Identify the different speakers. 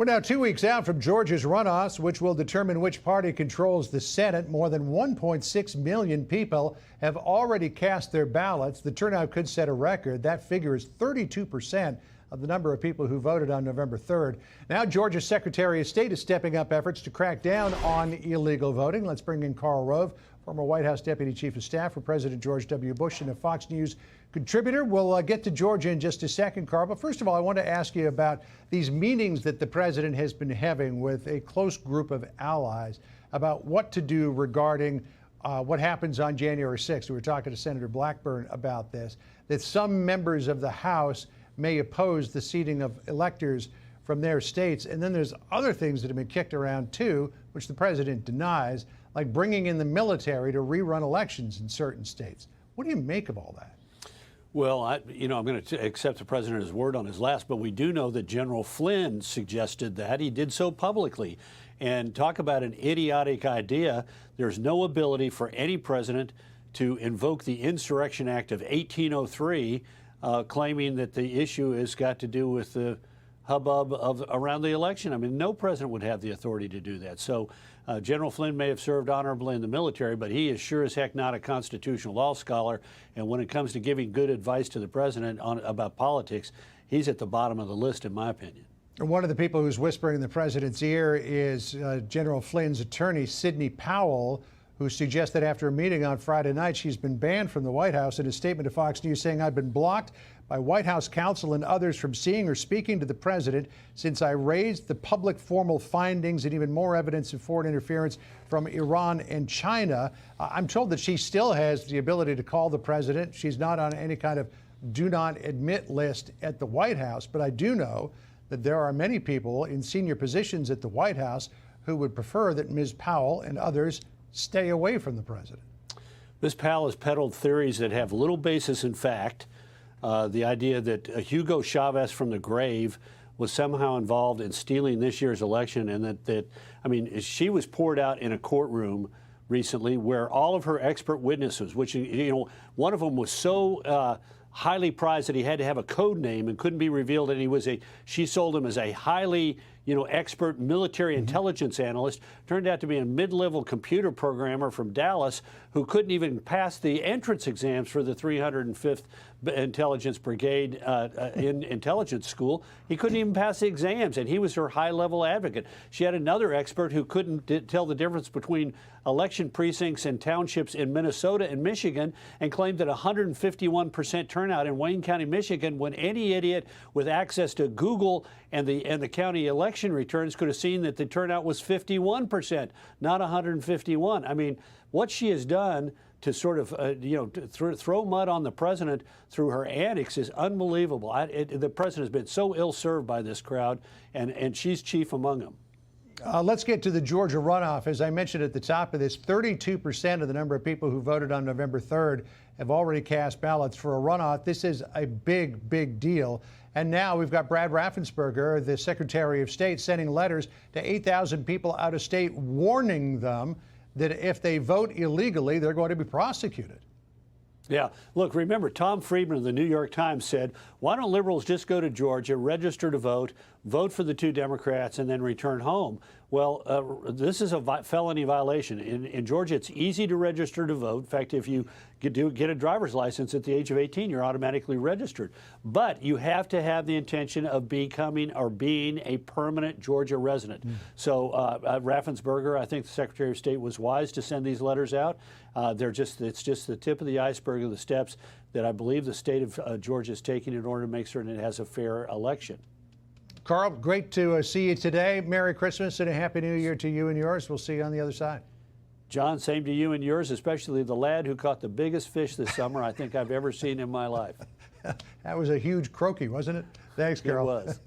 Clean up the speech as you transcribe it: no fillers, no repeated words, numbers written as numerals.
Speaker 1: We're now 2 weeks out from Georgia's runoffs, which will determine which party controls the Senate. More than 1.6 million people have already cast their ballots. The turnout could set a record. That figure is 32% of the number of people who voted on November 3rd. Now, Georgia's Secretary of State is stepping up efforts to crack down on illegal voting. Let's bring in Karl Rove, former White House Deputy Chief of Staff for President George W. Bush and a Fox News contributor. We'll get to Georgia in just a second, Karl. But first of all, I want to ask you about these meetings that the president has been having with a close group of allies about what to do regarding what happens on January 6th. We were talking to Senator Blackburn about this, that some members of the House may oppose the seating of electors from their states. And then there's other things that have been kicked around, too, which the president denies, like bringing in the military to rerun elections in certain states. What do you make of all that?
Speaker 2: Well, I'm going to accept the president's word on his last, but we do know that General Flynn suggested that. He did so publicly. And talk about an idiotic idea. There's no ability for any president to invoke the Insurrection Act of 1803, claiming that the issue has got to do with the hubbub of around the election. I mean, no president would have the authority to do that. So General Flynn may have served honorably in the military, but he is sure as heck not a constitutional law scholar. And when it comes to giving good advice to the president about politics, he's at the bottom of the list, in my opinion.
Speaker 1: And one of the people who's whispering in the president's ear is General Flynn's attorney, Sidney Powell, who suggests that after a meeting on Friday night, she's been banned from the White House. In a statement to Fox News saying, "I've been blocked by White House counsel and others from seeing or speaking to the president since I raised the public formal findings and even more evidence of foreign interference from Iran and China." I'm told that she still has the ability to call the president. She's not on any kind of do not admit list at the White House. But I do know that there are many people in senior positions at the White House who would prefer that Ms. Powell and others stay away from the president.
Speaker 2: Ms. Powell has peddled theories that have little basis in fact. The idea that Hugo Chavez from the grave was somehow involved in stealing this year's election, and I mean, she was poured out in a courtroom recently where all of her expert witnesses, which, one of them was so highly prized that he had to have a code name and couldn't be revealed, and she sold him as a highly expert military intelligence analyst, turned out to be a mid-level computer programmer from Dallas who couldn't even pass the entrance exams for the 305th Intelligence Brigade in intelligence school. He couldn't even pass the exams, and he was her high-level advocate. She had another expert who couldn't tell the difference between election precincts and townships in Minnesota and Michigan, and claimed that 151% turnout in Wayne County, Michigan, when any idiot with access to Google and the county election returns could have seen that the turnout was 51%, not 151. I mean, what she has done to sort of, to throw mud on the president through her antics is unbelievable. The president has been so ill-served by this crowd, and she's chief among them.
Speaker 1: Let's get to the Georgia runoff. As I mentioned at the top of this, 32% of the number of people who voted on November 3rd have already cast ballots for a runoff. This is a big, big deal. And now we've got Brad Raffensperger, the Secretary of State, sending letters to 8,000 people out of state, warning them that if they vote illegally, they're going to be prosecuted.
Speaker 2: Yeah. Look, remember, Tom Friedman of the New York Times said, why don't liberals just go to Georgia, register to vote, vote for the two Democrats, and then return home? Well, this is a felony violation. In Georgia, it's easy to register to vote. In fact, if you get a driver's license at the age of 18, you're automatically registered. But you have to have the intention of becoming or being a permanent Georgia resident. So Raffensperger, I think the Secretary of State was wise to send these letters out. It's just the tip of the iceberg of the steps that I believe the state of Georgia is taking in order to make certain it has a fair election.
Speaker 1: Karl, great to see you today. Merry Christmas and a Happy New Year to you and yours. We'll see you on the other side.
Speaker 2: John, same to you and yours, especially the lad who caught the biggest fish this summer I think I've ever seen in my life.
Speaker 1: That was a huge croaky, wasn't it? Thanks, Karl.
Speaker 2: It was.